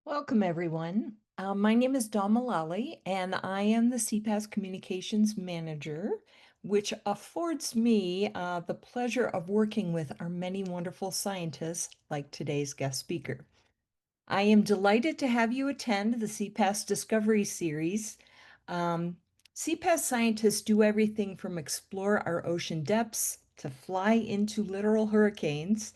Welcome, everyone. My name is Dawn Mullally, and I am the CPAESS Communications Manager, which affords me the pleasure of working with our many wonderful scientists like today's guest speaker. I am delighted to have you attend the CPAESS Discovery Series. CPAESS scientists do everything from explore our ocean depths to fly into literal hurricanes,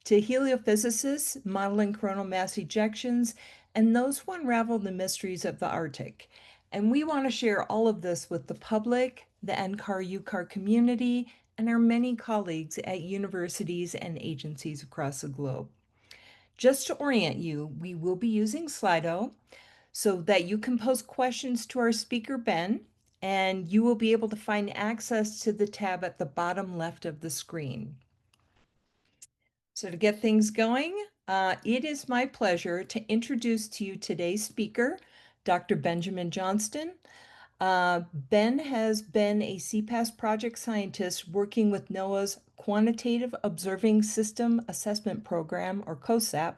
to heliophysicists modeling coronal mass ejections, and those who unravel the mysteries of the Arctic. And we want to share all of this with the public, the NCAR-UCAR community, and our many colleagues at universities and agencies across the globe. Just to orient you, we will be using Slido so that you can pose questions to our speaker, Ben, and you will be able to find access to the tab at the bottom left of the screen. So to get things going, it is my pleasure to introduce to you today's speaker, Dr. Benjamin Johnston. Ben has been a CPAESS project scientist working with NOAA's Quantitative Observing System Assessment Program, or QOSAP,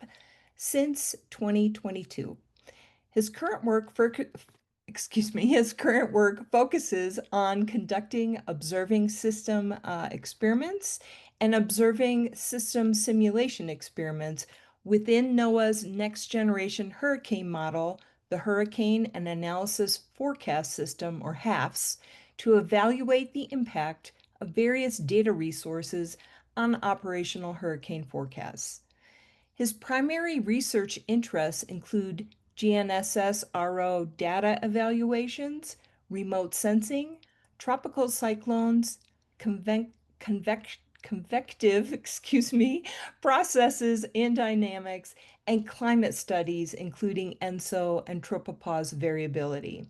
since 2022. His current work focuses on conducting observing system experiments and observing system simulation experiments within NOAA's next generation hurricane model, the Hurricane and Analysis Forecast System, or HAFS, to evaluate the impact of various data resources on operational hurricane forecasts. His primary research interests include GNSS-RO data evaluations, remote sensing, tropical cyclones, convective processes in dynamics, and climate studies, including ENSO and tropopause variability.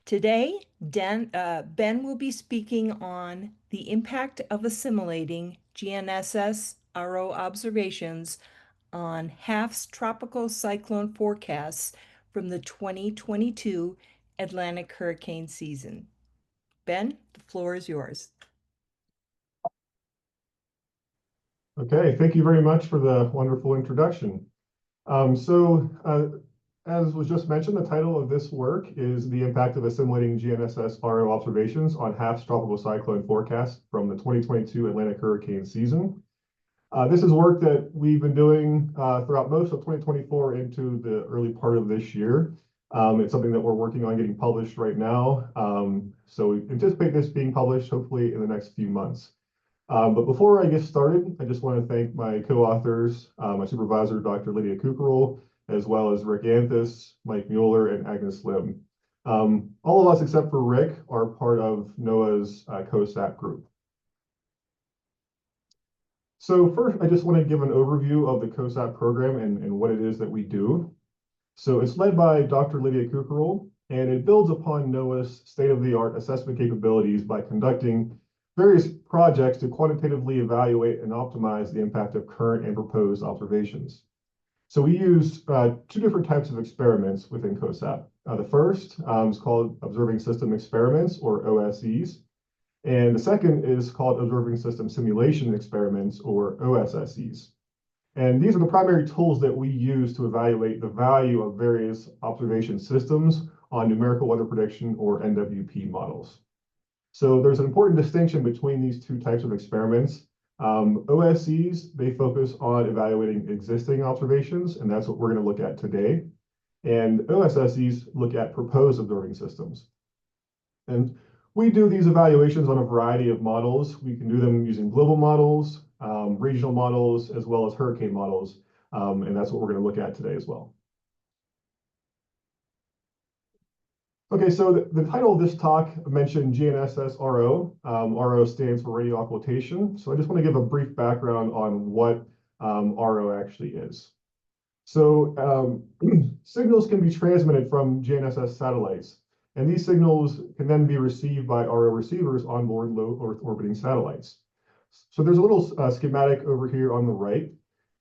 Today, Ben will be speaking on the impact of assimilating GNSS-RO observations on HAFS tropical cyclone forecasts from the 2022 Atlantic hurricane season. Ben, the floor is yours. Okay, thank you very much for the wonderful introduction. As was just mentioned, the title of this work is The Impact of Assimilating GNSS-RO Observations on HAFS Tropical Cyclone Forecast from the 2022 Atlantic Hurricane Season. This is work that we've been doing throughout most of 2024 into the early part of this year. It's something that we're working on getting published right now. So we anticipate this being published hopefully in the next few months. But before I get started, I just want to thank my co-authors, my supervisor, Dr. Lydia Kukkerl, as well as Rick Anthus, Mike Mueller, and Agnes Lim. All of us except for Rick are part of NOAA's QOSAP group. So first, I just want to give an overview of the QOSAP program and what it is that we do. So it's led by Dr. Lydia Kukkerl, and it builds upon NOAA's state-of-the-art assessment capabilities by conducting various projects to quantitatively evaluate and optimize the impact of current and proposed observations. So we use two different types of experiments within QOSAP. The first is called Observing System Experiments, or OSEs. And the second is called Observing System Simulation Experiments, or OSSEs. And these are the primary tools that we use to evaluate the value of various observation systems on numerical weather prediction, or NWP models. So there's an important distinction between these two types of experiments. OSEs, they focus on evaluating existing observations, and that's what we're going to look at today. And OSSEs look at proposed observing systems. And we do these evaluations on a variety of models. We can do them using global models, regional models, as well as hurricane models. And that's what we're going to look at today as well. Okay, so the title of this talk mentioned GNSS-RO. RO stands for Radio Occultation. So I just want to give a brief background on what RO actually is. So signals can be transmitted from GNSS satellites, and these signals can then be received by RO receivers on board low Earth orbiting satellites. So there's a little schematic over here on the right.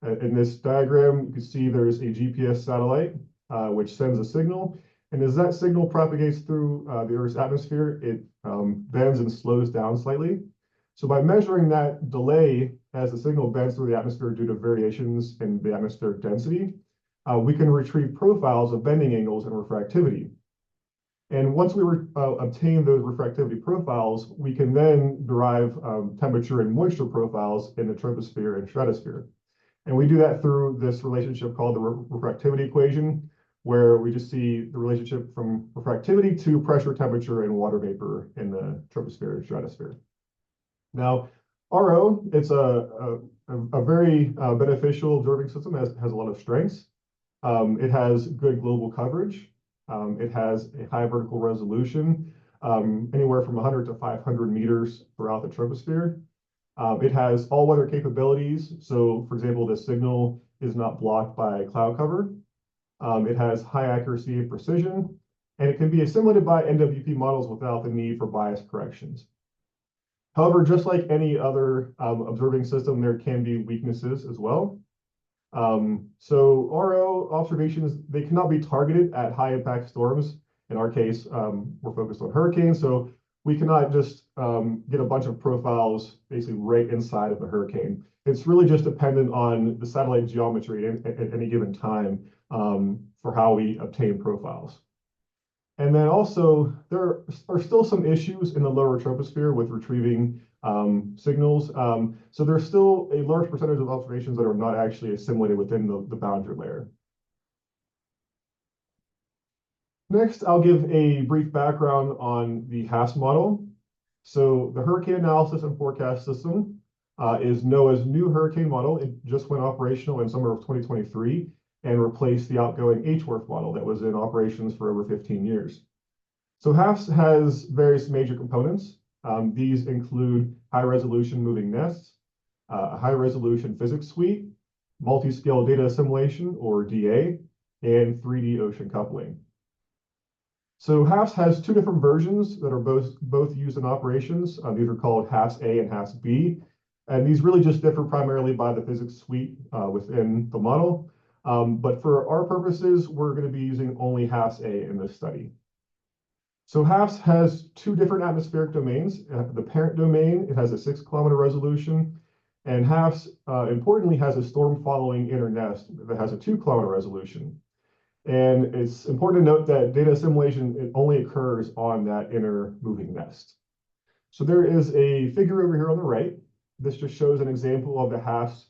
In this diagram, you can see there's a GPS satellite, which sends a signal. And as that signal propagates through the Earth's atmosphere, it bends and slows down slightly. So by measuring that delay as the signal bends through the atmosphere due to variations in the atmospheric density, we can retrieve profiles of bending angles and refractivity. And once we obtain those refractivity profiles, we can then derive temperature and moisture profiles in the troposphere and stratosphere. And we do that through this relationship called the refractivity equation, where we just see the relationship from refractivity to pressure, temperature, and water vapor in the troposphere and stratosphere. Now, RO, it's a very beneficial observing system, has a lot of strengths. It has good global coverage. It has a high vertical resolution, anywhere from 100 to 500 meters throughout the troposphere. It has all-weather capabilities. So, for example, the signal is not blocked by cloud cover. It has high accuracy and precision, and it can be assimilated by NWP models without the need for bias corrections. However, just like any other observing system, there can be weaknesses as well. So RO observations, they cannot be targeted at high impact storms. In our case, we're focused on hurricanes, so we cannot just get a bunch of profiles basically right inside of the hurricane. It's really just dependent on the satellite geometry at any given time for how we obtain profiles. And then also, there are still some issues in the lower troposphere with retrieving signals. So there's still a large percentage of observations that are not actually assimilated within the boundary layer. Next, I'll give a brief background on the HAFS model. So the Hurricane Analysis and Forecast System is NOAA's new hurricane model. It just went operational in summer of 2023 and replaced the outgoing HWRF model that was in operations for over 15 years. So HAFS has various major components. These include high-resolution moving nests, a high-resolution physics suite, multi-scale data assimilation, or DA, and 3D ocean coupling. So HAFS has two different versions that are both used in operations. These are called HAFS A and HAFS B, and these really just differ primarily by the physics suite within the model. But for our purposes, we're going to be using only HAFS A in this study. So HAFS has two different atmospheric domains. The parent domain, it has a 6-kilometer resolution, and HAFS, importantly, has a storm-following inner nest that has a 2-kilometer resolution. And it's important to note that data assimilation, it only occurs on that inner moving nest. So there is a figure over here on the right. This just shows an example of the HAFS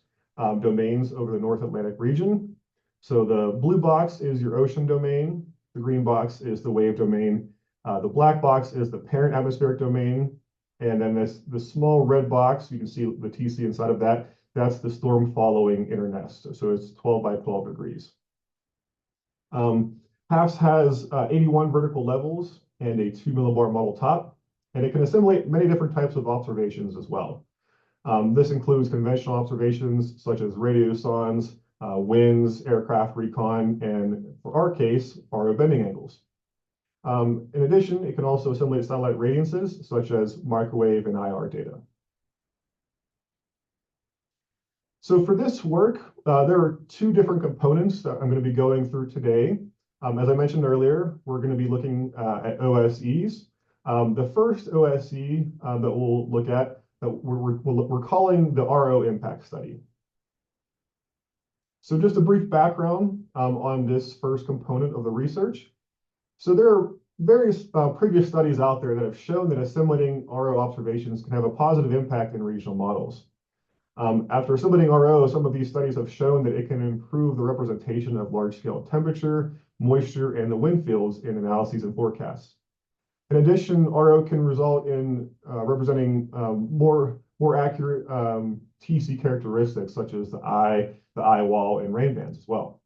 domains over the North Atlantic region. So the blue box is your ocean domain. The green box is the wave domain. The black box is the parent atmospheric domain. And then the small red box, you can see the TC inside of that, that's the storm following inner nest. So it's 12 by 12 degrees. HAFS has 81 vertical levels and a 2 millibar model top, and it can assimilate many different types of observations as well. This includes conventional observations such as radiosondes, winds, aircraft recon, and for our case, RO bending angles. In addition, it can also assimilate satellite radiances such as microwave and IR data. So for this work, there are two different components that I'm going to be going through today. As I mentioned earlier, we're going to be looking at OSEs. The first OSE that we'll look at, we're calling the RO impact study. So just a brief background on this first component of the research. So there are various previous studies out there that have shown that assimilating RO observations can have a positive impact in regional models. After assimilating RO, some of these studies have shown that it can improve the representation of large-scale temperature, moisture, and the wind fields in analyses and forecasts. In addition, RO can result in representing more accurate TC characteristics, such as the eye wall, and rain bands as well.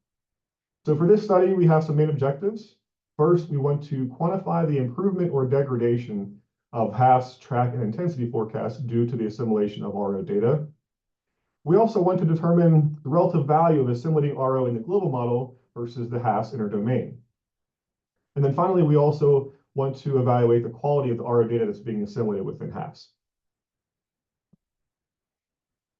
So for this study, we have some main objectives. First, we want to quantify the improvement or degradation of HAFS, track, and intensity forecasts due to the assimilation of RO data. We also want to determine the relative value of assimilating RO in the global model versus the HAFS inner domain. And then finally, we also want to evaluate the quality of the RO data that's being assimilated within HAFS.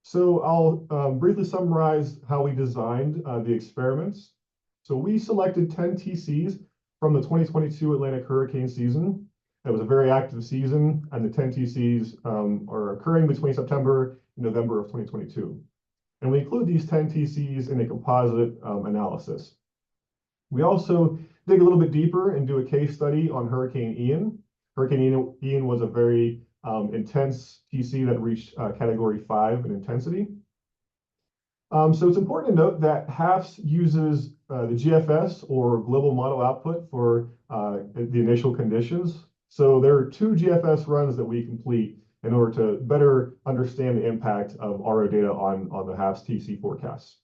So I'll briefly summarize how we designed the experiments. So we selected 10 TCs from the 2022 Atlantic hurricane season. It was a very active season, and the 10 TCs are occurring between September and November of 2022. And we include these 10 TCs in a composite analysis. We also dig a little bit deeper and do a case study on Hurricane Ian. Ian was a very intense TC that reached Category 5 in intensity. So it's important to note that HAFS uses the GFS, or global model output, for the initial conditions. So there are 2 GFS runs that we complete in order to better understand the impact of RO data on the HAFS TC forecasts.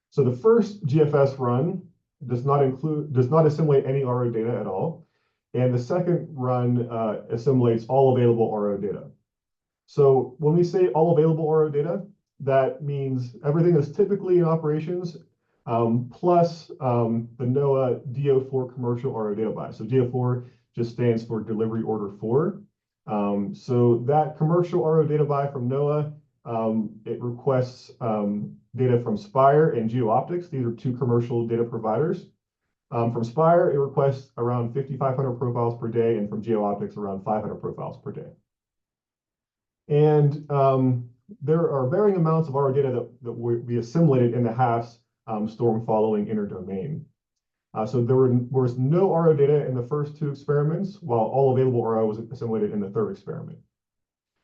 So the first GFS run does not assimilate any RO data at all. And the second run assimilates all available RO data. So when we say all available RO data, that means everything that's typically in operations, plus the NOAA DO4 commercial RO data buy. So DO4 just stands for Delivery Order 4. So that commercial RO data buy from NOAA, it requests data from Spire and GeoOptics. These are 2 commercial data providers. From Spire, it requests around 5,500 profiles per day, and from GeoOptics, around 500 profiles per day. And there are varying amounts of RO data that we assimilated in the HAFS storm following interdomain. So there was no RO data in the first 2 experiments, while all available RO was assimilated in the 3rd experiment.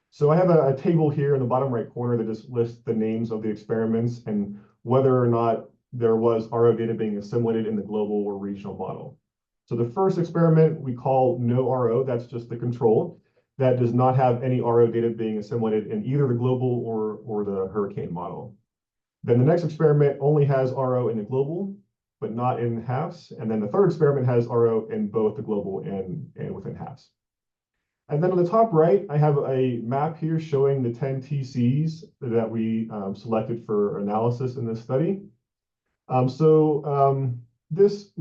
So I have a table here in the bottom right corner that just lists the names of the experiments and whether or not there was RO data being assimilated in the global or regional model. So the first experiment we call no RO, that's just the control. That does not have any RO data being assimilated in either the global or the hurricane model. Then the next experiment only has RO in the global, but not in HAFS. And then the 3rd experiment has RO in both the global and within HAFS. And then on the top right, I have a map here showing the 10 TCs that we selected for analysis in this study. This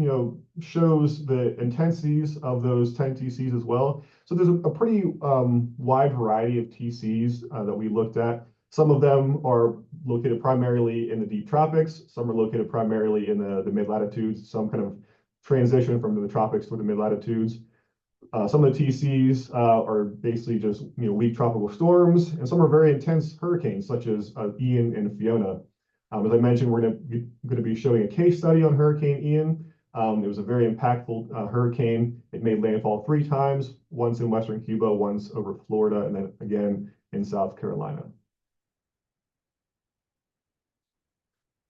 shows the intensities of those 10 TCs as well. So there's a pretty wide variety of TCs that we looked at. Some of them are located primarily in the deep tropics. Some are located primarily in the mid-latitudes. Some kind of transition from the tropics to the mid-latitudes. Some of the TCs are basically just weak tropical storms, and some are very intense hurricanes, such as Ian and Fiona. As I mentioned, we're going to be showing a case study on Hurricane Ian. It was a very impactful hurricane. It made landfall 3 times, once in Western Cuba, once over Florida, and then again in South Carolina.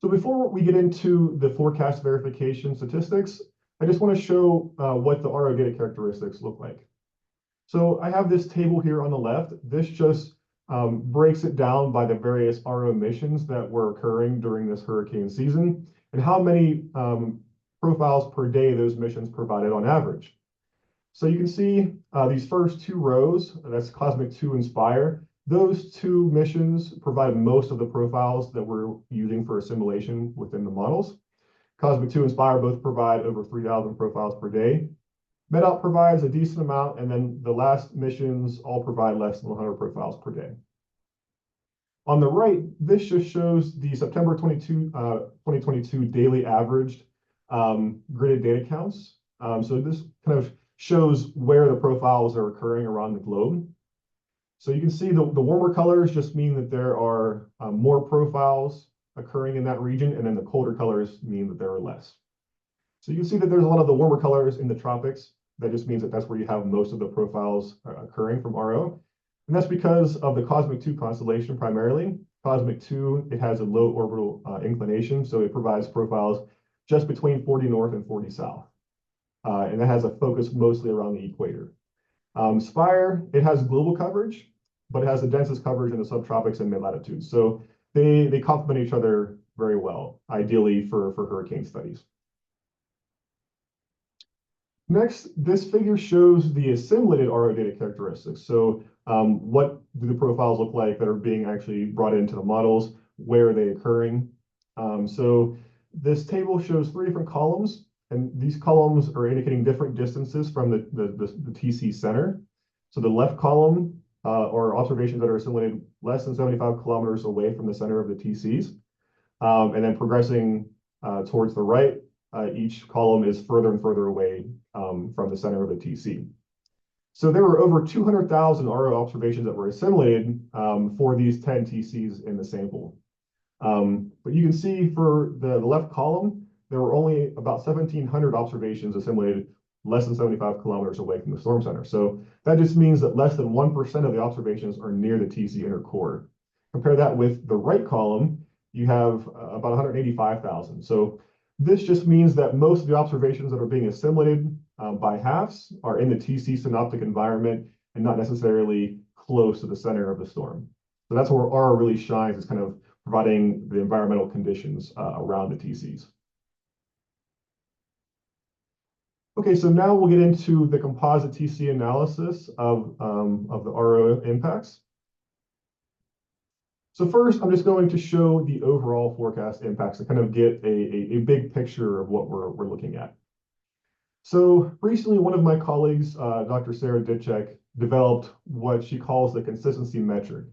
So before we get into the forecast verification statistics, I just want to show what the RO data characteristics look like. So I have this table here on the left. This just breaks it down by the various RO missions that were occurring during this hurricane season and how many profiles per day those missions provided on average. So you can see these first 2 rows, that's Cosmic 2 and Spire. Those 2 missions provide most of the profiles that we're using for assimilation within the models. Cosmic 2 and Spire both provide over 3,000 profiles per day. MEDOP provides a decent amount, and then the last missions all provide less than 100 profiles per day. On the right, this just shows the September 2022 daily averaged gridded data counts. So this kind of shows where the profiles are occurring around the globe. So you can see the warmer colors just mean that there are more profiles occurring in that region, and then the colder colors mean that there are less. So you can see that there's a lot of the warmer colors in the tropics. That just means that that's where you have most of the profiles occurring from RO. And that's because of the Cosmic 2 constellation primarily. Cosmic 2, it has a low orbital inclination, so it provides profiles just between 40 north and 40 south. And that has a focus mostly around the equator. Spire, it has global coverage, but it has the densest coverage in the subtropics and mid-latitudes. So they complement each other very well, ideally for hurricane studies. Next, this figure shows the assimilated RO data characteristics. So what do the profiles look like that are being actually brought into the models? Where are they occurring? So this table shows 3 different columns, and these columns are indicating different distances from the TC center. So the left column are observations that are assimilated less than 75 kilometers away from the center of the TCs. And then progressing towards the right, each column is further and further away from the center of the TC. So there were over 200,000 RO observations that were assimilated for these 10 TCs in the sample. But you can see for the left column, there were only about 1,700 observations assimilated less than 75 kilometers away from the storm center. So that just means that less than 1% of the observations are near the TC inner core. Compare that with the right column, you have about 185,000. So this just means that most of the observations that are being assimilated by HAFS are in the TC synoptic environment and not necessarily close to the center of the storm. So that's where RO really shines, is kind of providing the environmental conditions around the TCs. Okay, so now we'll get into the composite TC analysis of the RO impacts. So first, I'm just going to show the overall forecast impacts to kind of get a big picture of what we're looking at. So recently, one of my colleagues, Dr. Sarah Ditchek, developed what she calls the consistency metric.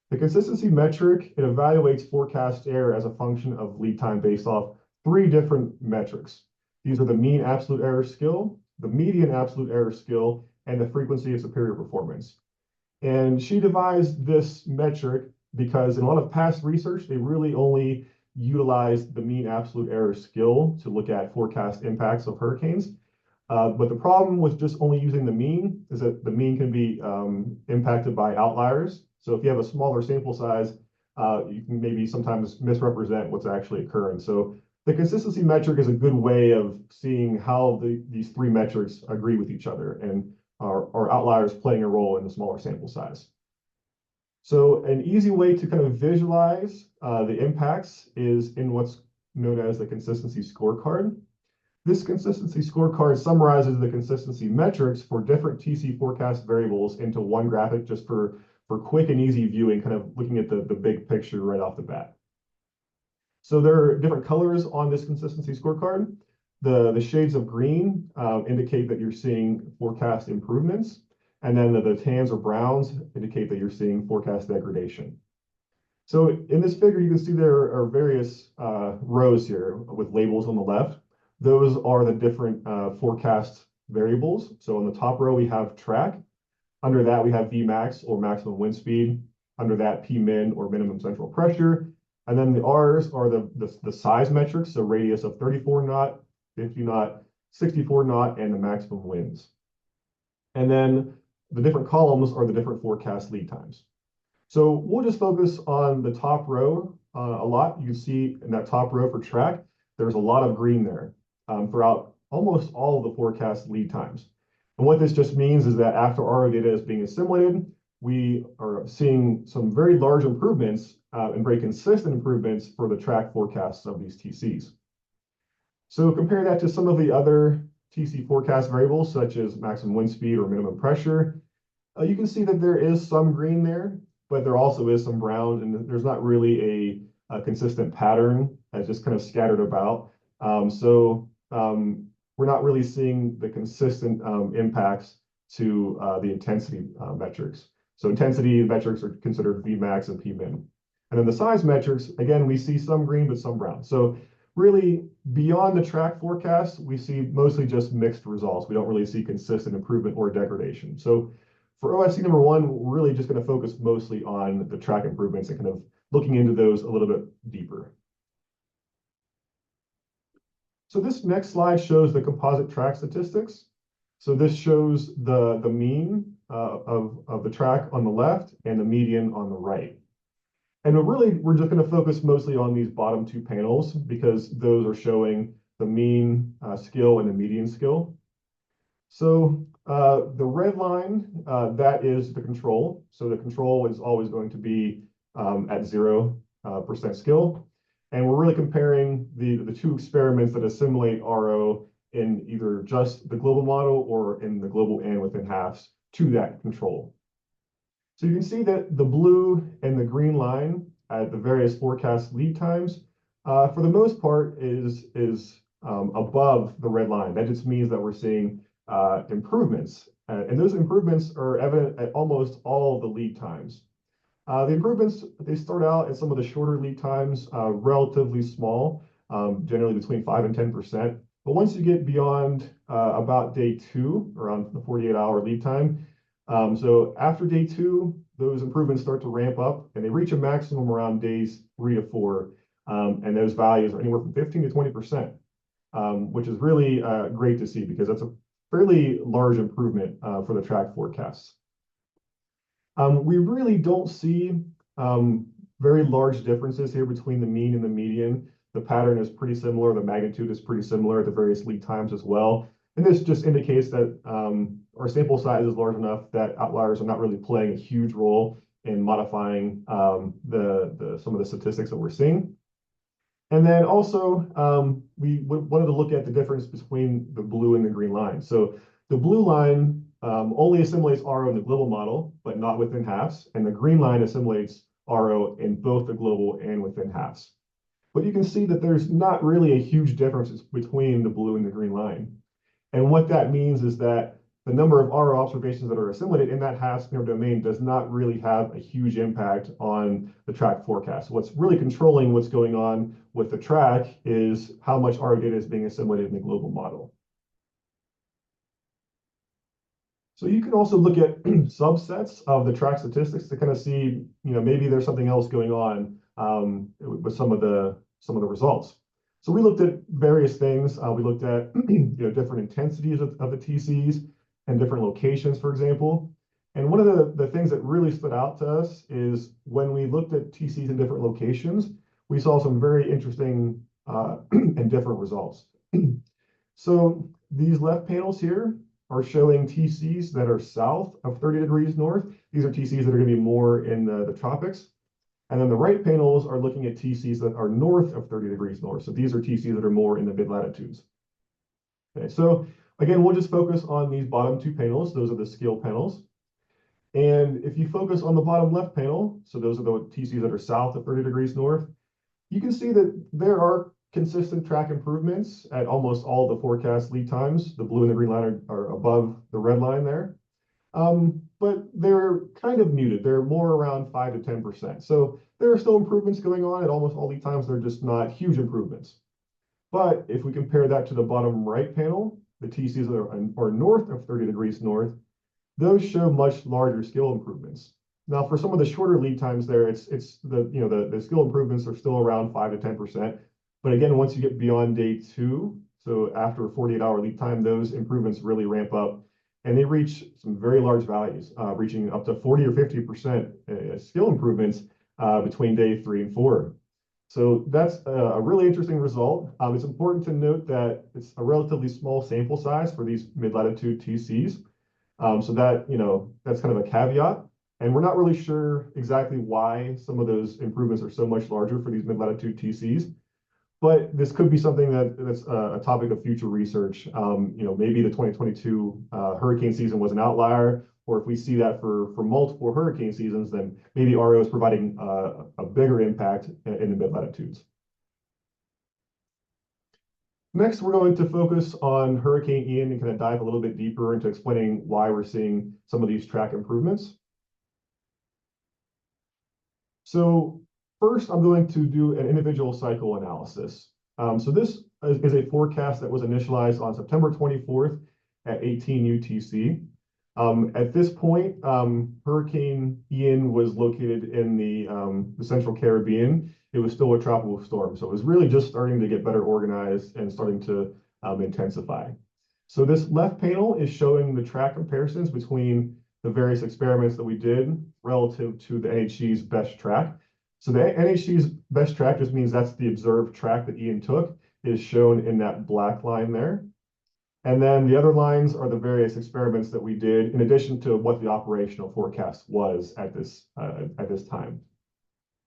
The consistency metric, it evaluates forecast error as a function of lead time based off 3 different metrics. These are the mean absolute error skill, the median absolute error skill, and the frequency of superior performance. And she devised this metric because in a lot of past research, they really only utilized the mean absolute error skill to look at forecast impacts of hurricanes. But the problem with just only using the mean is that the mean can be impacted by outliers. So if you have a smaller sample size, you can maybe sometimes misrepresent what's actually occurring. So the consistency metric is a good way of seeing how these 3 metrics agree with each other and are outliers playing a role in the smaller sample size. So an easy way to kind of visualize the impacts is in what's known as the consistency scorecard. This consistency scorecard summarizes the consistency metrics for different TC forecast variables into one graphic just for quick and easy viewing, kind of looking at the big picture right off the bat. So there are different colors on this consistency scorecard. The shades of green indicate that you're seeing forecast improvements, and then the tans or browns indicate that you're seeing forecast degradation. So in this figure, you can see there are various rows here with labels on the left. Those are the different forecast variables. So on the top row, we have track. Under that, we have Vmax, or maximum wind speed. Under that, Pmin, or minimum central pressure. And then the R's are the size metrics, so radius of 34 knot, 50 knot, 64 knot, and the maximum winds. And then the different columns are the different forecast lead times. So we'll just focus on the top row a lot. You can see in that top row for track, there's a lot of green there throughout almost all of the forecast lead times. And what this just means is that after RO data is being assimilated, we are seeing some very large improvements and very consistent improvements for the track forecasts of these TCs. So compare that to some of the other TC forecast variables, such as maximum wind speed or minimum pressure. You can see that there is some green there, but there also is some brown, and there's not really a consistent pattern that's just kind of scattered about. We're not really seeing the consistent impacts to the intensity metrics. So intensity metrics are considered Vmax and Pmin. And then the size metrics, again, we see some green, but some brown. So really, beyond the track forecast, we see mostly just mixed results. We don't really see consistent improvement or degradation. So for OSC number 1, we're really just going to focus mostly on the track improvements and kind of looking into those a little bit deeper. So this next slide shows the composite track statistics. So this shows the mean of the track on the left and the median on the right. And we're just going to focus mostly on these bottom 2 panels because those are showing the mean skill and the median skill. So the red line, that is the control. So the control is always going to be at 0% skill. And we're really comparing the 2 experiments that assimilate RO in either just the global model or in the global and within HAFS to that control. So you can see that the blue and the green line at the various forecast lead times, for the most part, is above the red line. That just means that we're seeing improvements. And those improvements are evident at almost all the lead times. The improvements, they start out at some of the shorter lead times, relatively small, generally between 5 and 10%. But once you get beyond about day 2, around the 48-hour lead time, so after day 2, those improvements start to ramp up and they reach a maximum around days 3 to 4. And those values are anywhere from 15 to 20%. which is really great to see because that's a fairly large improvement for the track forecasts. We really don't see very large differences here between the mean and the median. The pattern is pretty similar. The magnitude is pretty similar at the various lead times as well. And this just indicates that our sample size is large enough that outliers are not really playing a huge role in modifying some of the statistics that we're seeing. And then also, we wanted to look at the difference between the blue and the green line. So the blue line only assimilates RO in the global model, but not within HAFS. And the green line assimilates RO in both the global and within HAFS. But you can see that there's not really a huge difference between the blue and the green line. And what that means is that the number of RO observations that are assimilated in that HAFS domain does not really have a huge impact on the track forecast. What's really controlling what's going on with the track is how much RO data is being assimilated in the global model. So you can also look at subsets of the track statistics to kind of see, maybe there's something else going on with some of the results. So we looked at various things. We looked at different intensities of the TCs and different locations, for example. And one of the things that really stood out to us is when we looked at TCs in different locations, we saw some very interesting and different results. So these left panels here are showing TCs that are south of 30 degrees north. These are TCs that are going to be more in the tropics. And then the right panels are looking at TCs that are north of 30 degrees north. So these are TCs that are more in the mid-latitudes. Okay, so again, we'll just focus on these bottom two panels. Those are the scale panels. And if you focus on the bottom left panel, so those are the TCs that are south of 30 degrees north, you can see that there are consistent track improvements at almost all the forecast lead times. The blue and the green line are above the red line there. But they're kind of muted. They're more around 5 to 10%. So there are still improvements going on at almost all lead times. They're just not huge improvements. But if we compare that to the bottom right panel, the TCs that are north of 30 degrees north, those show much larger skill improvements. Now, for some of the shorter lead times there, the skill improvements are still around 5 to 10%. But again, once you get beyond day 2, so after a 48-hour lead time, those improvements really ramp up. And they reach some very large values, reaching up to 40 or 50% skill improvements between day 3 and 4. So that's a really interesting result. It's important to note that it's a relatively small sample size for these mid-latitude TCs. So that's kind of a caveat. And we're not really sure exactly why some of those improvements are so much larger for these mid-latitude TCs. But this could be something that's a topic of future research. Maybe the 2022 hurricane season was an outlier, or if we see that for multiple hurricane seasons, then maybe RO is providing a bigger impact in the mid-latitudes. Next, we're going to focus on Hurricane Ian and kind of dive a little bit deeper into explaining why we're seeing some of these track improvements. So first, I'm going to do an individual cycle analysis. So this is a forecast that was initialized on September 24th at 18 UTC. At this point, Hurricane Ian was located in the Central Caribbean. It was still a tropical storm, so it was really just starting to get better organized and starting to intensify. So this left panel is showing the track comparisons between the various experiments that we did relative to the NHC's best track. So the NHC's best track just means that's the observed track that Ian took, is shown in that black line there. And then the other lines are the various experiments that we did in addition to what the operational forecast was at this time.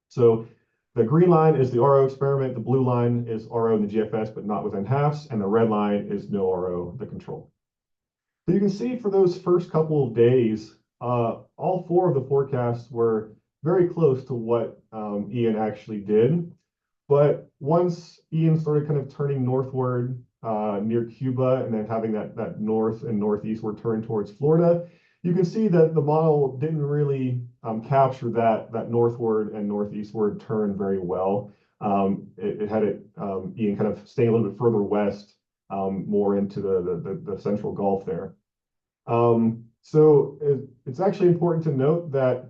So the green line is the RO experiment, the blue line is RO in the GFS, but not within HAFS, and the red line is no RO, the control. So you can see for those first couple of days, all 4 of the forecasts were very close to what Ian actually did. But once Ian started kind of turning northward near Cuba and then having that north and northeastward turn towards Florida, you can see that the model didn't really capture that northward and northeastward turn very well. It had Ian kind of staying a little bit further west, more into the central Gulf there. So it's actually important to note that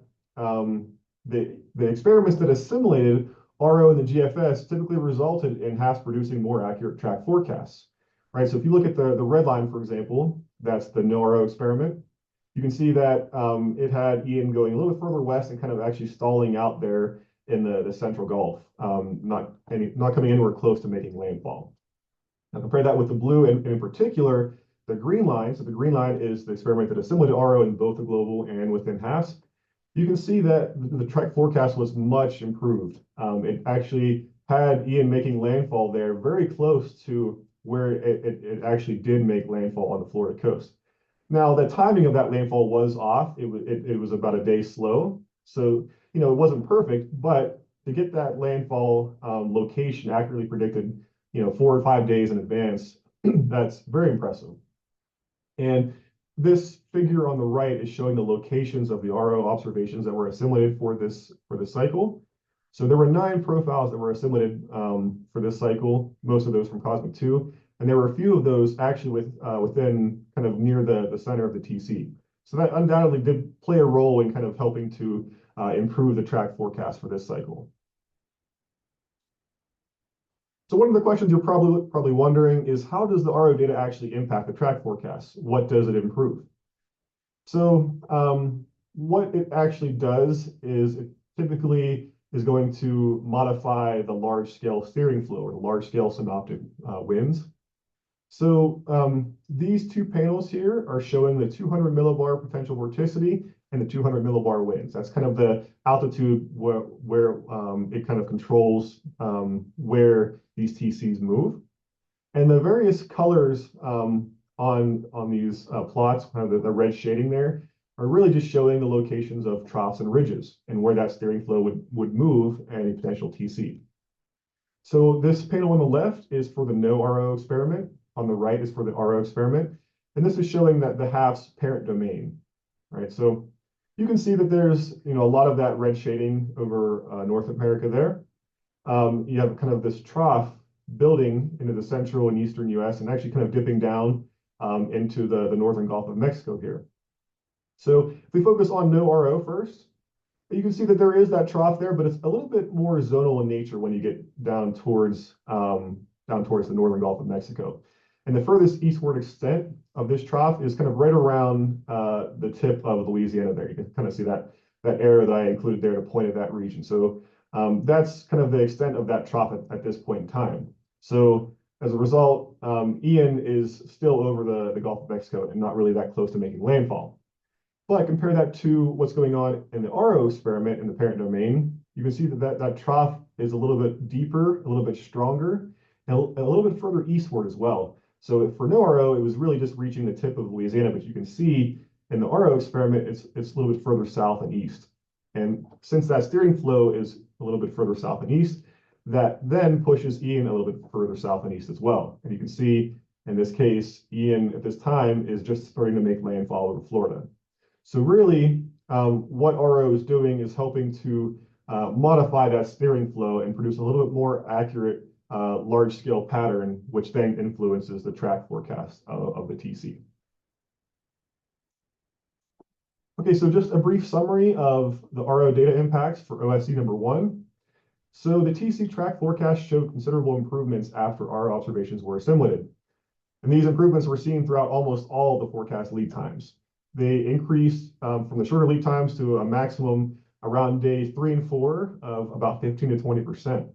the experiments that assimilated RO and the GFS typically resulted in HAFS producing more accurate track forecasts, right? So if you look at the red line, for example, that's the NOAA experiment. You can see that it had Ian going a little bit further west and kind of actually stalling out there in the central Gulf, not coming anywhere close to making landfall. Now compare that with the blue, and in particular, the green line. So the green line is the experiment that assimilated RO in both the global and within HAFS. You can see that the track forecast was much improved. It actually had Ian making landfall there very close to where it actually did make landfall on the Florida coast. Now, the timing of that landfall was off. It was about a day slow. So, it wasn't perfect, but to get that landfall location accurately predicted, 4 or 5 days in advance, that's very impressive. And this figure on the right is showing the locations of the RO observations that were assimilated for this cycle. So there were 9 profiles that were assimilated for this cycle, most of those from Cosmic 2. And there were a few of those actually within kind of near the center of the TC. So that undoubtedly did play a role in kind of helping to improve the track forecast for this cycle. So one of the questions you're probably wondering is, how does the RO data actually impact the track forecast? What does it improve? So what it actually does is it typically is going to modify the large-scale steering flow or the large-scale synoptic winds. So these 2 panels here are showing the 200 millibar potential vorticity and the 200 millibar winds. That's kind of the altitude where it kind of controls where these TCs move. And the various colors on these plots, kind of the red shading there, are really just showing the locations of troughs and ridges and where that steering flow would move any potential TC. So this panel on the left is for the no RO experiment. On the right is for the RO experiment. And this is showing that the HAFS parent domain, right? So you can see that there's, a lot of that red shading over North America there. You have kind of this trough building into the central and eastern US and actually kind of dipping down into the northern Gulf of Mexico here. So if we focus on no RO first, you can see that there is that trough there, but it's a little bit more zonal in nature when you get down towards the northern Gulf of Mexico. And the furthest eastward extent of this trough is kind of right around the tip of Louisiana there. You can kind of see that arrow that I included there to point at that region. So that's kind of the extent of that trough at this point in time. So as a result, Ian is still over the Gulf of Mexico and not really that close to making landfall. But compare that to what's going on in the RO experiment in the parent domain. You can see that trough is a little bit deeper, a little bit stronger, and a little bit further eastward as well. So for no RO, it was really just reaching the tip of Louisiana, but you can see in the RO experiment, it's a little bit further south and east. And since that steering flow is a little bit further south and east, that then pushes Ian a little bit further south and east as well. And you can see in this case, Ian at this time is just starting to make landfall over Florida. So really, what RO is doing is helping to modify that steering flow and produce a little bit more accurate large-scale pattern, which then influences the track forecast of the TC. Okay, so just a brief summary of the RO data impacts for OSE number 1. So the TC track forecast showed considerable improvements after our observations were assimilated. And these improvements were seen throughout almost all the forecast lead times. They increased from the shorter lead times to a maximum around days 3 and 4 of about 15 to 20%.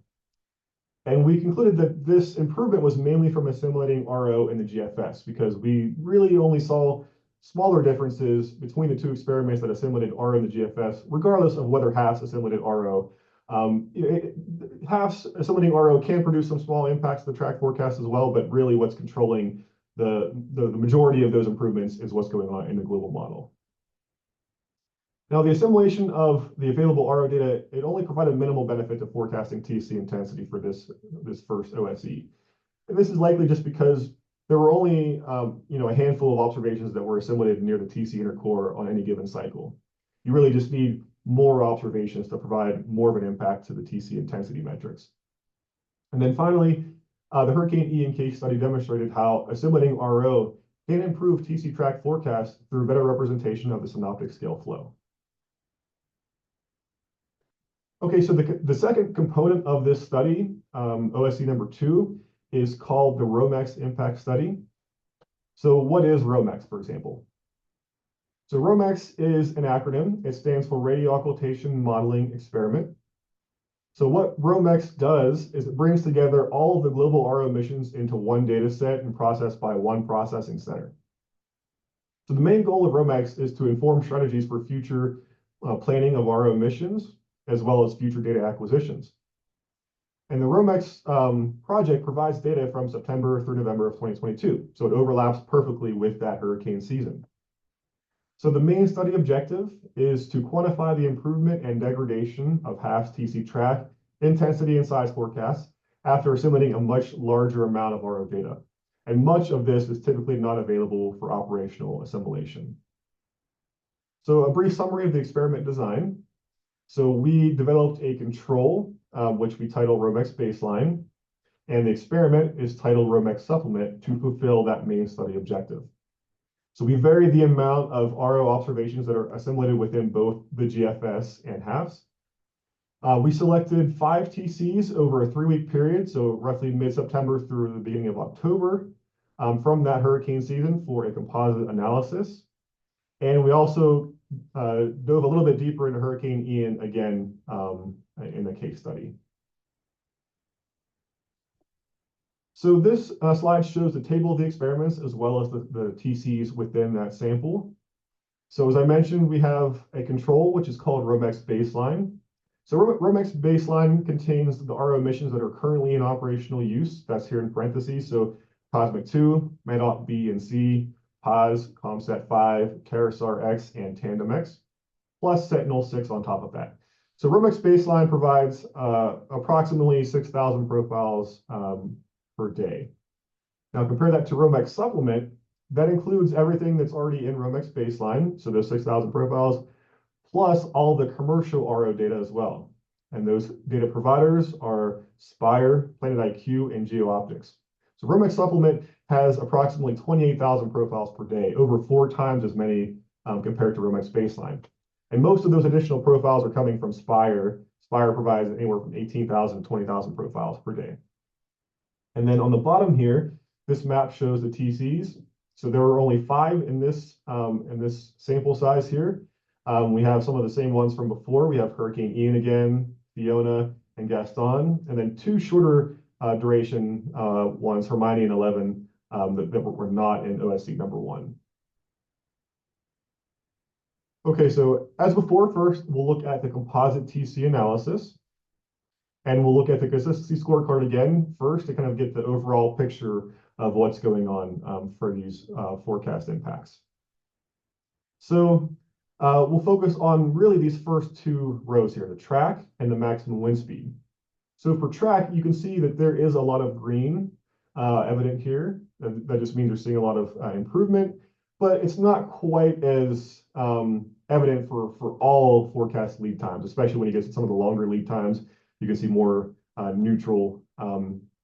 And we concluded that this improvement was mainly from assimilating RO and the GFS, because we really only saw smaller differences between the 2 experiments that assimilated RO and the GFS, regardless of whether HAFS assimilated RO. HAFS assimilating RO can produce some small impacts to the track forecast as well, but really what's controlling the majority of those improvements is what's going on in the global model. Now, the assimilation of the available RO data, it only provided minimal benefit to forecasting TC intensity for this first OSE. And this is likely just because there were only a handful of observations that were assimilated near the TC inner core on any given cycle. You really just need more observations to provide more of an impact to the TC intensity metrics. And then finally, the Hurricane Ian case study demonstrated how assimilating RO can improve TC track forecasts through better representation of the synoptic scale flow. Okay, so the second component of this study, OSC number 2, is called the ROMEX impact study. So what is ROMEX, for example? So ROMEX is an acronym. It stands for Radio Occultation Modeling Experiment. So what ROMEX does is it brings together all of the global RO emissions into one data set and processed by one processing center. So the main goal of ROMEX is to inform strategies for future planning of RO emissions, as well as future data acquisitions. And the ROMEX project provides data from September through November of 2022. So it overlaps perfectly with that hurricane season. So the main study objective is to quantify the improvement and degradation of HAFS TC track intensity and size forecasts after assimilating a much larger amount of RO data. And much of this is typically not available for operational assimilation. So a brief summary of the experiment design. So we developed a control, which we titled ROMEX baseline, and the experiment is titled ROMEX supplement to fulfill that main study objective. So we varied the amount of RO observations that are assimilated within both the GFS and HAFS. We selected 5 TCs over a 3-week period, so roughly mid-September through the beginning of October, from that hurricane season for a composite analysis. And we also dove a little bit deeper into Hurricane Ian again in the case study. So this slide shows the table of the experiments as well as the TCs within that sample. So as I mentioned, we have a control, which is called ROMEX baseline. So ROMEX baseline contains the RO emissions that are currently in operational use. That's here in parentheses. So Cosmic 2, MEDOP B and C, PAESS, COMSAT 5, CARISAR X, and Tandem X, plus Sentinel 6 on top of that. So ROMEX baseline provides approximately 6,000 profiles per day. Now compare that to ROMEX supplement. That includes everything that's already in ROMEX baseline, so those 6,000 profiles, plus all the commercial RO data as well. And those data providers are Spire, Planet IQ, and GeoOptics. So ROMEX supplement has approximately 28,000 profiles per day, over 4 times as many compared to ROMEX baseline. And most of those additional profiles are coming from Spire. Spire provides anywhere from 18,000 to 20,000 profiles per day. And then on the bottom here, this map shows the TCs. So there were only 5 in this sample size here. We have some of the same ones from before. We have Hurricane Ian again, Fiona, and Gaston, and then 2 shorter duration ones, Hermione and 11, that were not in OSC number 1. Okay, so as before, first we'll look at the composite TC analysis. And we'll look at the consistency scorecard again first to kind of get the overall picture of what's going on for these forecast impacts. So we'll focus on really these first 2 rows here, the track and the maximum wind speed. So for track, you can see that there is a lot of green evident here. That just means we're seeing a lot of improvement, but it's not quite as evident for all forecast lead times, especially when you get to some of the longer lead times. You can see more neutral,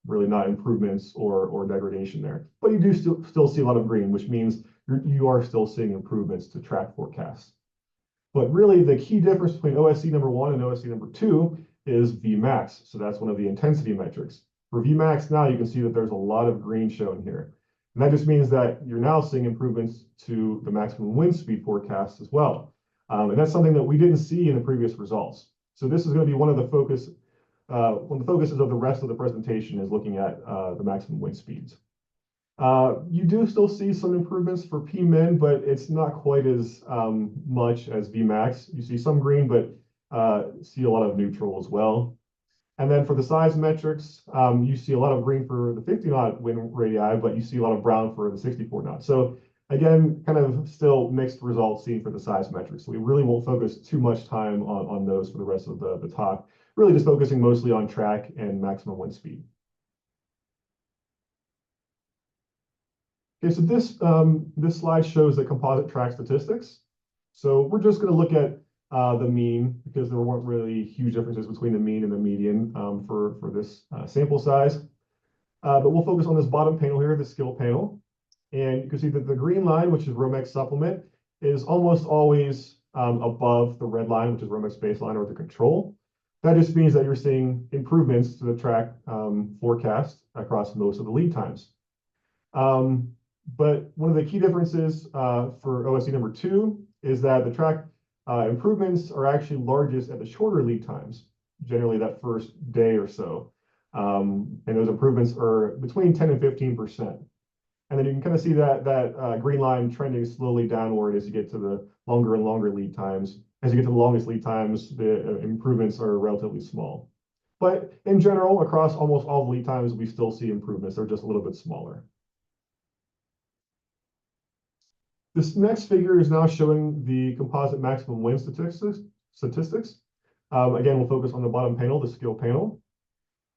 really not improvements or degradation there. But you do still see a lot of green, which means you are still seeing improvements to track forecasts. But really, the key difference between OSC number 1 and OSC number 2 is Vmax. So that's one of the intensity metrics. For Vmax now, you can see that there's a lot of green shown here. And that just means that you're now seeing improvements to the maximum wind speed forecast as well. And that's something that we didn't see in the previous results. So this is going to be one of the focuses of the rest of the presentation is looking at the maximum wind speeds. You do still see some improvements for Pmin, but it's not quite as much as Vmax. You see some green, but see a lot of neutral as well. And then for the size metrics, you see a lot of green for the 50 knot wind radii, but you see a lot of brown for the 64 knot. So again, kind of still mixed results seen for the size metrics. So we really won't focus too much time on those for the rest of the talk, really just focusing mostly on track and maximum wind speed. Okay, so this slide shows the composite track statistics. So we're just going to look at the mean because there weren't really huge differences between the mean and the median for this sample size. But we'll focus on this bottom panel here, the skill panel. And you can see that the green line, which is ROMEX supplement, is almost always above the red line, which is ROMEX baseline or the control. that just means that you're seeing improvements to the track forecast across most of the lead times. But one of the key differences for OSE number 2 is that the track improvements are actually largest at the shorter lead times, generally that first day or so. And those improvements are between 10 and 15%. And then you can kind of see that green line trending slowly downward as you get to the longer and longer lead times. As you get to the longest lead times, the improvements are relatively small. But in general, across almost all the lead times, we still see improvements. They're just a little bit smaller. This next figure is now showing the composite maximum wind statistics. Again, we'll focus on the bottom panel, the skill panel.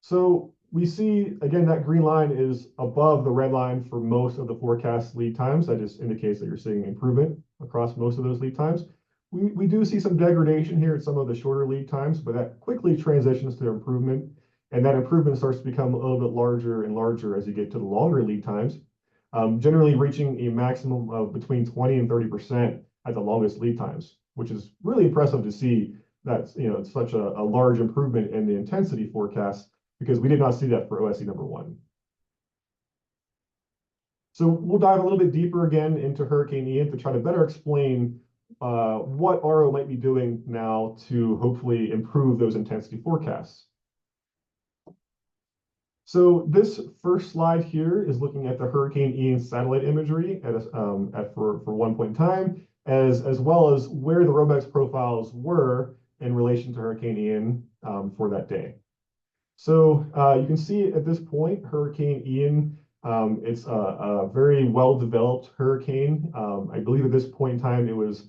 So we see, again, that green line is above the red line for most of the forecast lead times. That just indicates that you're seeing improvement across most of those lead times. We do see some degradation here at some of the shorter lead times, but that quickly transitions to improvement. And that improvement starts to become a little bit larger and larger as you get to the longer lead times, generally reaching a maximum of between 20 and 30% at the longest lead times, which is really impressive to see that, it's such a large improvement in the intensity forecast, because we did not see that for OSE number 1. So we'll dive a little bit deeper again into Hurricane Ian to try to better explain what RO might be doing now to hopefully improve those intensity forecasts. So this first slide here is looking at the Hurricane Ian satellite imagery for one point in time, as well as where the ROMEX profiles were in relation to Hurricane Ian for that day. So you can see at this point, Hurricane Ian, it's a very well-developed hurricane. I believe at this point in time, it was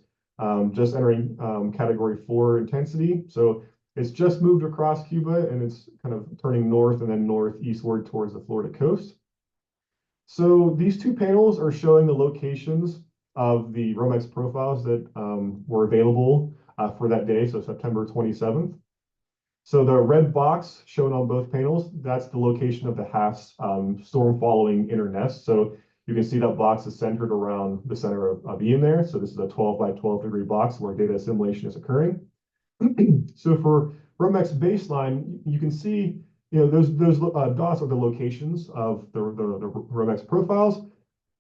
just entering Category 4 intensity. So it's just moved across Cuba, and it's kind of turning north and then northeastward towards the Florida coast. So these two panels are showing the locations of the ROMEX profiles that were available for that day, so September 27th. So the red box shown on both panels, that's the location of the HAFS storm following inner nest. So you can see that box is centered around the center of Ian there. So this is a 12 by 12 degree box where data assimilation is occurring. So for ROMEX baseline, you can see, those dots are the locations of the ROMEX profiles.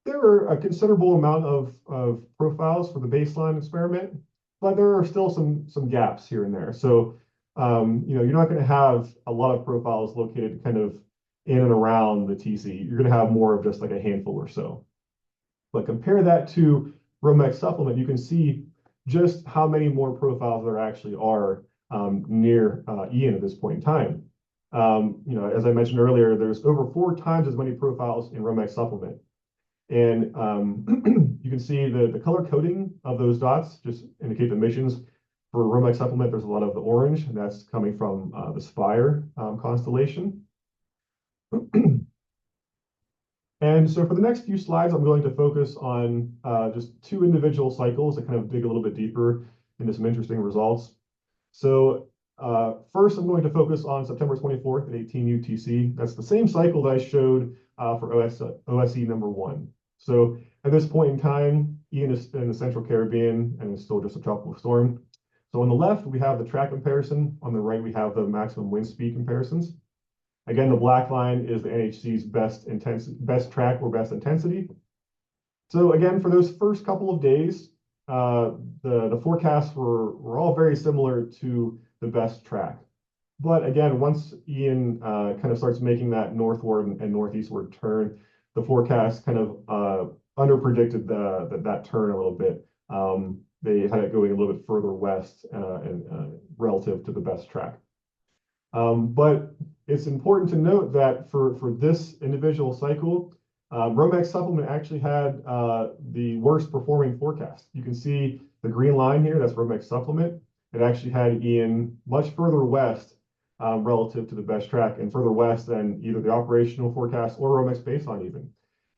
There are a considerable amount of profiles for the baseline experiment, but there are still some gaps here and there. So you're not going to have a lot of profiles located kind of in and around the TC. You're going to have more of just like a handful or so. But compare that to ROMEX supplement, you can see just how many more profiles there actually are near Ian at this point in time. As I mentioned earlier, there's over 4 times as many profiles in ROMEX supplement. And you can see the color coding of those dots just indicate the missions. For ROMEX supplement, there's a lot of the orange, and that's coming from the Spire constellation. And so for the next few slides, I'm going to focus on just 2 individual cycles to kind of dig a little bit deeper into some interesting results. So first, I'm going to focus on September 24th at 18 UTC. That's the same cycle that I showed for OSE number 1. So at this point in time, Ian is in the Central Caribbean, and it's still just a tropical storm. So on the left, we have the track comparison. On the right, we have the maximum wind speed comparisons. Again, the black line is the NHC's best track or best intensity. So again, for those first couple of days, the forecasts were all very similar to the best track. But again, once Ian kind of starts making that northward and northeastward turn, the forecast kind of underpredicted that turn a little bit. They had it going a little bit further west and relative to the best track. But it's important to note that for this individual cycle, ROMEX supplement actually had the worst performing forecast. You can see the green line here, that's ROMEX supplement. It actually had Ian much further west relative to the best track and further west than either the operational forecast or ROMEX baseline even.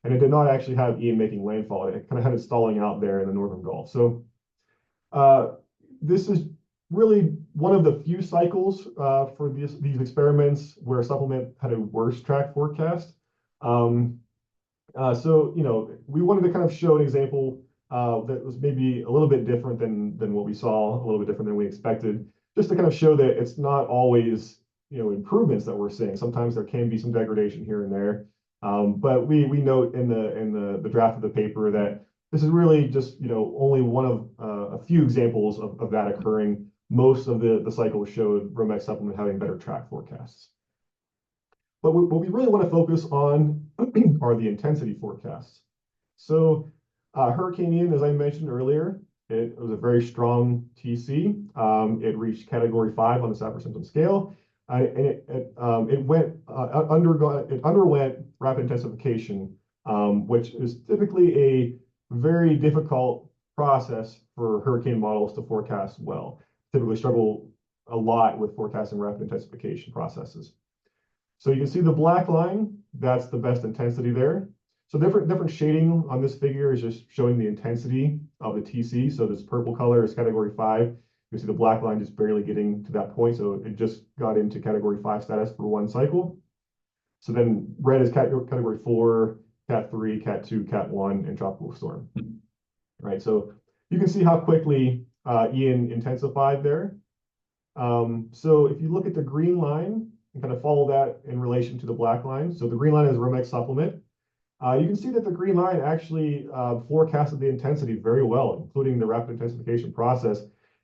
And it did not actually have Ian making landfall. It kind of had it stalling out there in the northern Gulf. So this is really one of the few cycles for these experiments where supplement had a worse track forecast. So, we wanted to kind of show an example that was maybe a little bit different than what we saw, a little bit different than we expected. just to kind of show that it's not always, improvements that we're seeing. Sometimes there can be some degradation here and there. But we note in the draft of the paper that this is really just, only one of a few examples of that occurring. Most of the cycles showed ROMEX supplement having better track forecasts. But what we really want to focus on are the intensity forecasts. So Hurricane Ian, as I mentioned earlier, it was a very strong TC. It reached Category 5 on the Saffir-Simpson scale, and it underwent rapid intensification, which is typically a very difficult process for hurricane models to forecast well. Typically struggle a lot with forecasting rapid intensification processes. So you can see the black line, that's the best intensity there. So different shading on this figure is just showing the intensity of the TC. So this purple color is Category 5. You see the black line just barely getting to that point. So it just got into Category 5 status for one cycle. So then red is Category 4, Cat 3, Cat 2, Cat 1, and tropical storm. Right, so you can see how quickly Ian intensified there. So if you look at the green line and kind of follow that in relation to the black line, so the green line is ROMEX supplement. You can see that the green line actually forecasted the intensity very well, including the rapid intensification process,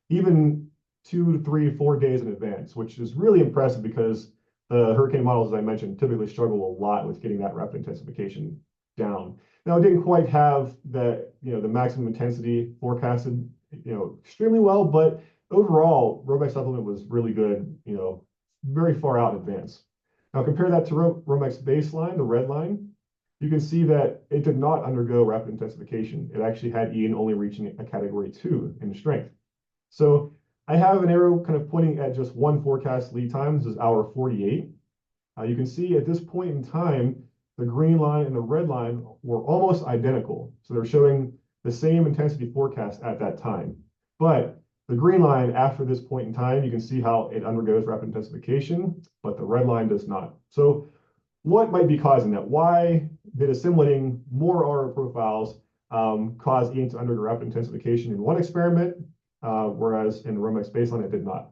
even 2 to 3 to 4 days in advance, which is really impressive because the hurricane models, as I mentioned, typically struggle a lot with getting that rapid intensification down. Now, it didn't quite have the maximum intensity forecasted, extremely well, but overall, ROMEX supplement was really good, very far out in advance. Now, compare that to ROMEX baseline, the red line. You can see that it did not undergo rapid intensification. It actually had Ian only reaching a Category 2 in strength. So I have an arrow kind of pointing at just one forecast lead time. This is hour 48. You can see at this point in time, the green line and the red line were almost identical. So they're showing the same intensity forecast at that time. But the green line after this point in time, you can see how it undergoes rapid intensification, but the red line does not. So what might be causing that? Why did assimilating more RO profiles cause Ian to undergo rapid intensification in one experiment, whereas in the ROMEX baseline, it did not?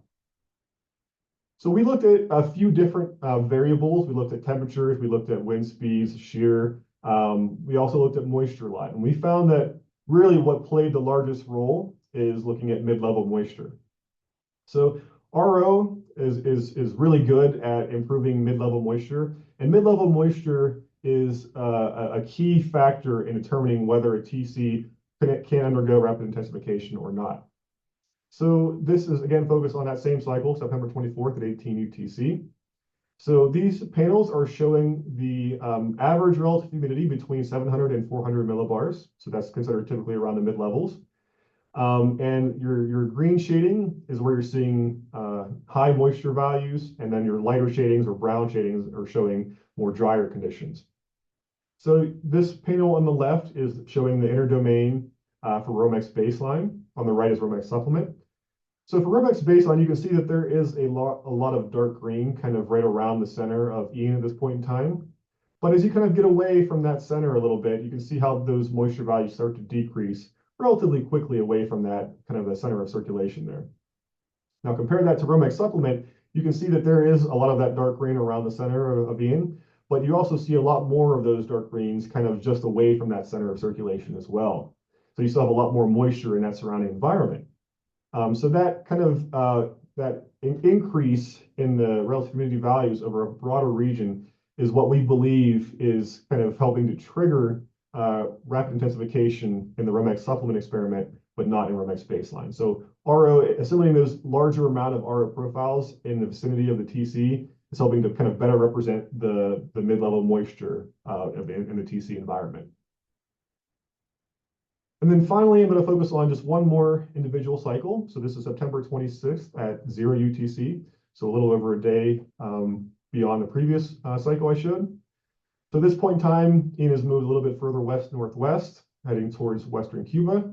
So we looked at a few different variables. We looked at temperatures, we looked at wind speeds, shear. We also looked at moisture line. And we found that really what played the largest role is looking at mid-level moisture. So RO is really good at improving mid-level moisture. And mid-level moisture is a key factor in determining whether a TC can undergo rapid intensification or not. So this is, again, focused on that same cycle, September 24th at 18 UTC. So these panels are showing the average relative humidity between 700 and 400 millibars. So that's considered typically around the mid-levels. And your green shading is where you're seeing high moisture values, and then your lighter shadings or brown shadings are showing more drier conditions. So this panel on the left is showing the inner domain for ROMEX baseline. On the right is ROMEX supplement. So for ROMEX baseline, you can see that there is a lot of dark green kind of right around the center of Ian at this point in time. But as you kind of get away from that center a little bit, you can see how those moisture values start to decrease relatively quickly away from that kind of the center of circulation there. Now compare that to ROMEX supplement, you can see that there is a lot of that dark green around the center of Ian, but you also see a lot more of those dark greens kind of just away from that center of circulation as well. So you still have a lot more moisture in that surrounding environment. So that kind of that increase in the relative humidity values over a broader region is what we believe is kind of helping to trigger rapid intensification in the ROMEX supplement experiment, but not in ROMEX baseline. So RO, assimilating those larger amount of RO profiles in the vicinity of the TC is helping to kind of better represent the mid-level moisture in the TC environment. And then finally, I'm going to focus on just one more individual cycle. So this is September 26th at 0 UTC, so a little over a day beyond the previous cycle I showed. So at this point in time, Ian has moved a little bit further west-northwest, heading towards western Cuba.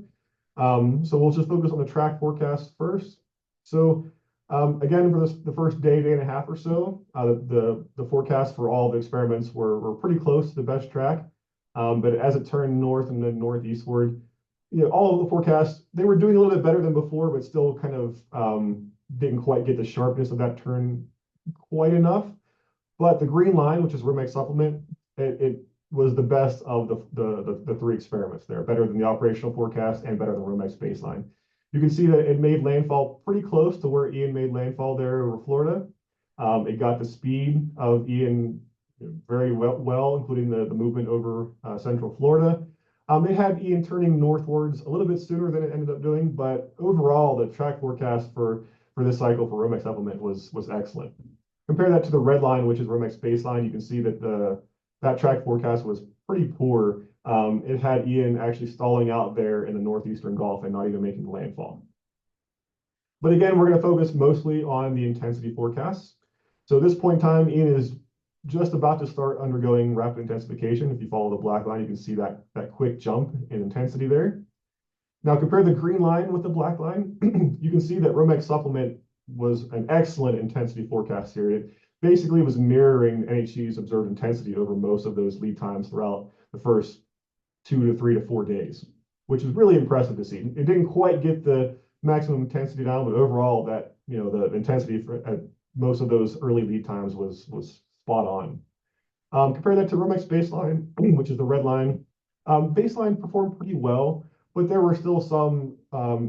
So we'll just focus on the track forecast first. So again, for the first day and a half or so, the forecast for all the experiments were pretty close to the best track. But as it turned north and then northeastward, all of the forecasts, they were doing a little bit better than before, but still kind of didn't quite get the sharpness of that turn quite enough. But the green line, which is ROMEX supplement, it was the best of the three experiments there, better than the operational forecast and better than ROMEX baseline. You can see that it made landfall pretty close to where Ian made landfall there over Florida. It got the speed of Ian very well, including the movement over central Florida. It had Ian turning northwards a little bit sooner than it ended up doing, but overall, the track forecast for this cycle for ROMEX supplement was excellent. Compare that to the red line, which is ROMEX baseline. You can see that that track forecast was pretty poor. It had Ian actually stalling out there in the northeastern Gulf and not even making landfall. But again, we're going to focus mostly on the intensity forecasts. So at this point in time, Ian is just about to start undergoing rapid intensification. If you follow the black line, you can see that quick jump in intensity there. Now compare the green line with the black line. You can see that ROMEX supplement was an excellent intensity forecast here. It basically was mirroring NHC's observed intensity over most of those lead times throughout the first 2 to 3 to 4 days, which is really impressive to see. It didn't quite get the maximum intensity down, but overall that, the intensity at most of those early lead times was spot on. Compare that to ROMEX baseline, which is the red line. Baseline performed pretty well, but there were still some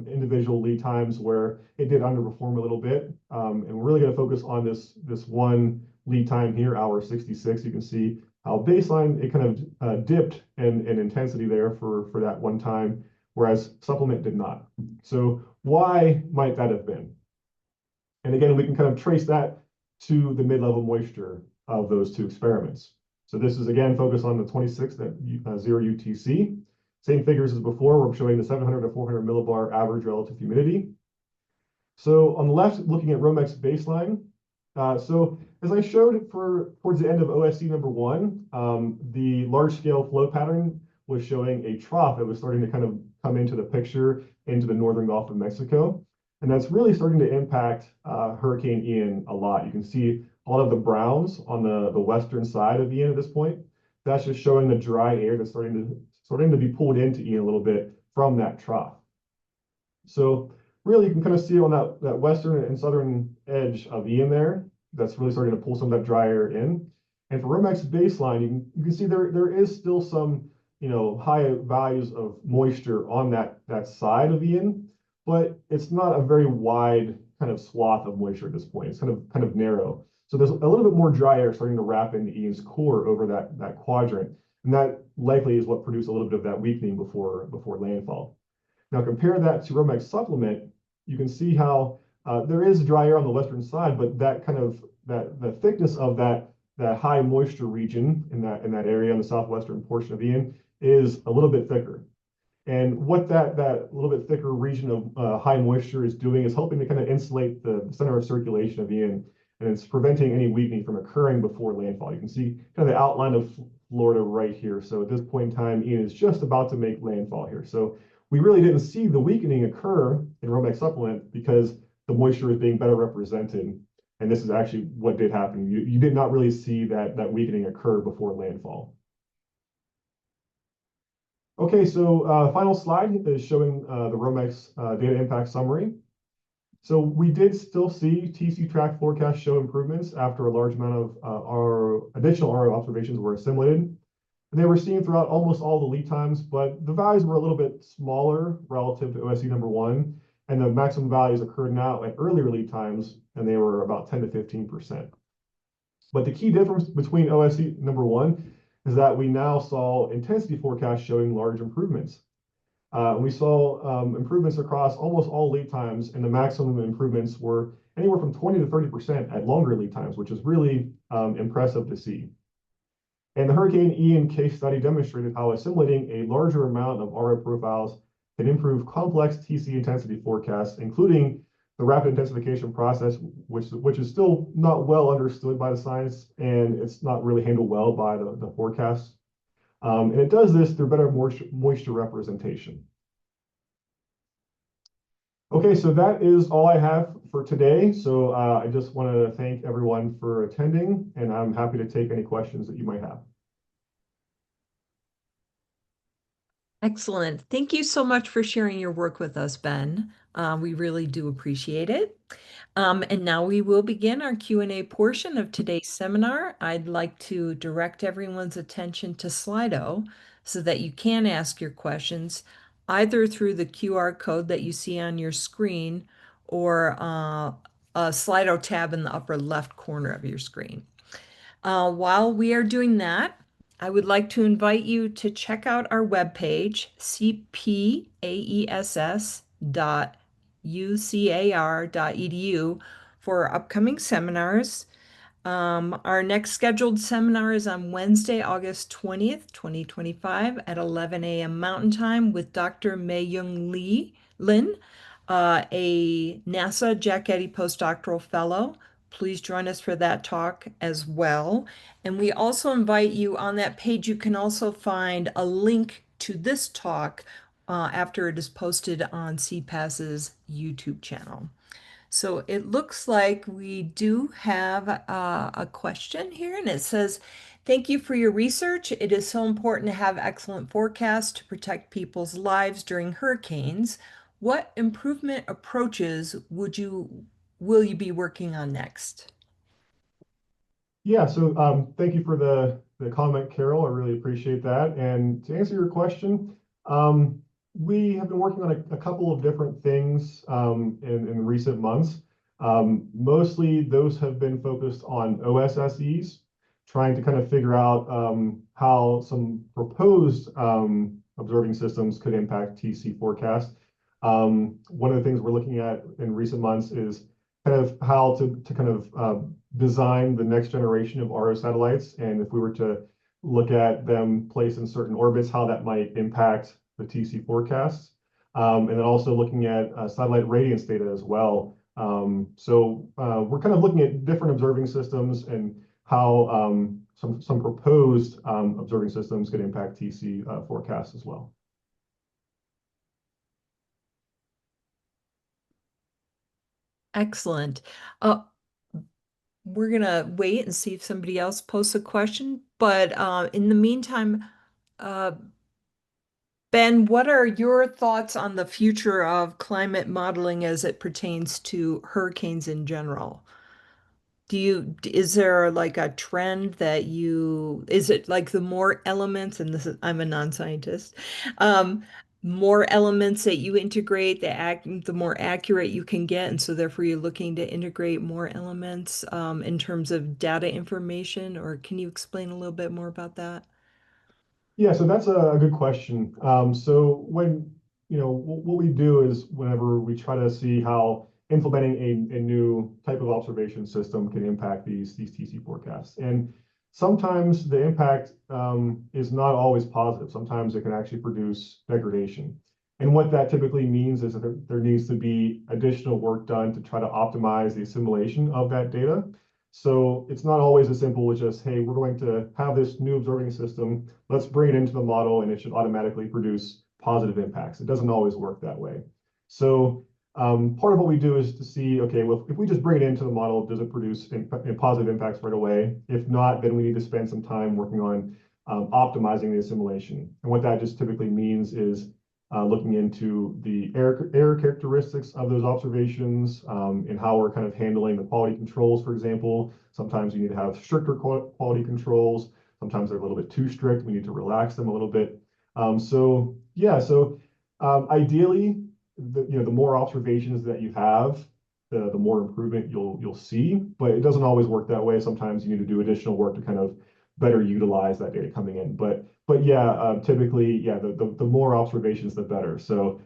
individual lead times where it did underperform a little bit. And we're really going to focus on this one lead time here, hour 66. You can see how baseline, it kind of dipped in intensity there for that one time, whereas supplement did not. So why might that have been? And again, we can kind of trace that to the mid-level moisture of those two experiments. So this is again focused on the 26th at 0 UTC. Same figures as before, we're showing the 700 to 400 millibar average relative humidity. So on the left, looking at ROMEX baseline. So as I showed towards the end of OSC number 1, the large scale flow pattern was showing a trough that was starting to kind of come into the picture into the northern Gulf of Mexico. And that's really starting to impact Hurricane Ian a lot. You can see a lot of the browns on the western side of Ian at this point. That's just showing the dry air that's starting to be pulled into Ian a little bit from that trough. So really you can kind of see on that western and southern edge of Ian there, that's really starting to pull some of that dry air in. And for ROMEX baseline, you can see there is still some high values of moisture on that side of Ian, but it's not a very wide kind of swath of moisture at this point. It's kind of narrow. So there's a little bit more dry air starting to wrap into Ian's core over that quadrant. And that likely is what produced a little bit of that weakening before landfall. Now compare that to ROMEX supplement. You can see how there is dry air on the western side, but the thickness of that high moisture region in that area in the southwestern portion of Ian is a little bit thicker. And what that little bit thicker region of high moisture is doing is helping to kind of insulate the center of circulation of Ian, and it's preventing any weakening from occurring before landfall. You can see kind of the outline of Florida right here. So at this point in time, Ian is just about to make landfall here. So we really didn't see the weakening occur in ROMEX supplement because the moisture is being better represented. And this is actually what did happen. You did not really see that weakening occur before landfall. Okay, so final slide is showing the ROMEX data impact summary. So we did still see TC track forecasts show improvements after a large amount of our additional RO observations were assimilated. And they were seen throughout almost all the lead times, but the values were a little bit smaller relative to OSC number 1. And the maximum values occurred now at earlier lead times, and they were about 10 to 15%. But the key difference between OSC number 1 is that we now saw intensity forecasts showing large improvements. We saw improvements across almost all lead times, and the maximum improvements were anywhere from 20 to 30% at longer lead times, which is really impressive to see. And the Hurricane Ian case study demonstrated how assimilating a larger amount of RO profiles can improve complex TC intensity forecasts, including the rapid intensification process, which is still not well understood by the science, and it's not really handled well by the forecasts. And it does this through better moisture representation. Okay, so that is all I have for today. So I just want to thank everyone for attending, and I'm happy to take any questions that you might have. Excellent. Thank you so much for sharing your work with us, Ben. We really do appreciate it. And now we will begin our Q&A portion of today's seminar. I'd like to direct everyone's attention to Slido so that you can ask your questions either through the QR code that you see on your screen or a Slido tab in the upper left corner of your screen. While we are doing that, I would like to invite you to check out our webpage, cpaess.ucar.edu, for upcoming seminars. Our next scheduled seminar is on Wednesday, August 20th, 2025 at 11 a.m. Mountain Time with Dr. Mei-Young Lin, a NASA Jack Eddy postdoctoral fellow. Please join us for that talk as well. And we also invite you on that page, you can also find a link to this talk after it is posted on CPASS's YouTube channel. So it looks like we do have a question here, and it says, "Thank you for your research. It is so important to have excellent forecasts to protect people's lives during hurricanes. What improvement approaches will you be working on next?" Yeah, so thank you for the comment, Carol. I really appreciate that. And to answer your question, we have been working on a couple of different things in recent months. Mostly those have been focused on OSSEs, trying to kind of figure out how some proposed observing systems could impact TC forecast. One of the things we're looking at in recent months is kind of how to kind of design the next generation of RO satellites, and if we were to look at them placed in certain orbits, how that might impact the TC forecasts. And then also looking at satellite radiance data as well. We're kind of looking at different observing systems and how some proposed observing systems could impact TC forecasts as well. Excellent. We're gonna wait and see if somebody else posts a question, but in the meantime, Ben, what are your thoughts on the future of climate modeling as it pertains to hurricanes in general? Is there like a trend that is it like the more elements, and I'm a non-scientist, more elements that you integrate, the more accurate you can get, and so therefore you're looking to integrate more elements in terms of data information, or can you explain a little bit more about that? Yeah, so that's a good question. So when, what we do is whenever we try to see how implementing a new type of observation system can impact these TC forecasts. And sometimes the impact is not always positive. Sometimes it can actually produce degradation. And what that typically means is that there needs to be additional work done to try to optimize the assimilation of that data. So it's not always as simple as just, hey, we're going to have this new observing system, let's bring it into the model and it should automatically produce positive impacts. It doesn't always work that way. So part of what we do is to see, okay, well, if we just bring it into the model, does it produce positive impacts right away? If not, then we need to spend some time working on optimizing the assimilation. And what that just typically means is looking into the error characteristics of those observations and how we're kind of handling the quality controls, for example. Sometimes you need to have stricter quality controls. Sometimes they're a little bit too strict. We need to relax them a little bit. Ideally, the more observations that you have, the more improvement you'll see, but it doesn't always work that way. Sometimes you need to do additional work to kind of better utilize that data coming in. But yeah, typically, yeah, the more observations, the better. So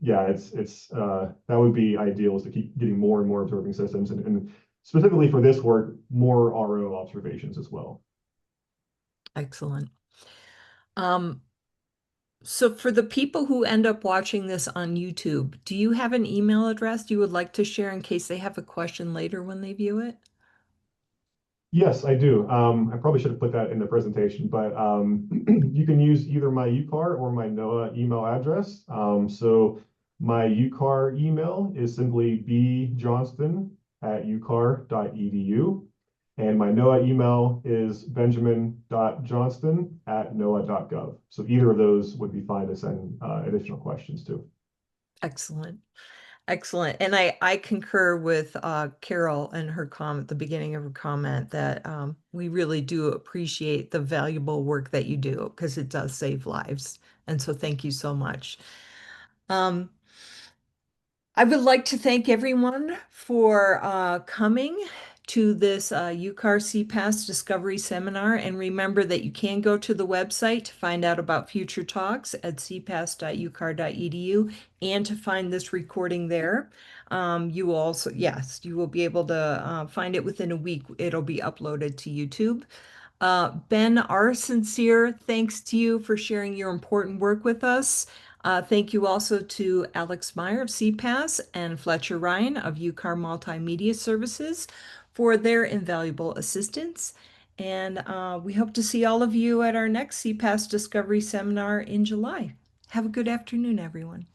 yeah, that would be ideal, is to keep getting more and more observing systems, and specifically for this work, more RO observations as well. Excellent. So for the people who end up watching this on YouTube, do you have an email address you would like to share in case they have a question later when they view it? Yes, I do. I probably should have put that in the presentation, but you can use either my UCAR or my NOAA email address. So my UCAR email is simply bjohnston@ucar.edu. And my NOAA email is benjamin.johnston@noaa.gov. So either of those would be fine to send additional questions to. Excellent. Excellent. And I concur with Carol and her comment, the beginning of her comment, that we really do appreciate the valuable work that you do because it does save lives. And so thank you so much. Um, I would like to thank everyone for coming to this UCAR-CPAESS Discovery Seminar. And remember that you can go to the website to find out about future talks at cpass.ucar.edu and to find this recording there. You will also, yes, you will be able to find it within a week. It'll be uploaded to YouTube. Ben, our sincere thanks to you for sharing your important work with us. Thank you also to Alex Meyer of CPAS and Fletcher Ryan of UCAR Multimedia Services for their invaluable assistance. And we hope to see all of you at our next CPAS Discovery Seminar in July. Have a good afternoon, everyone.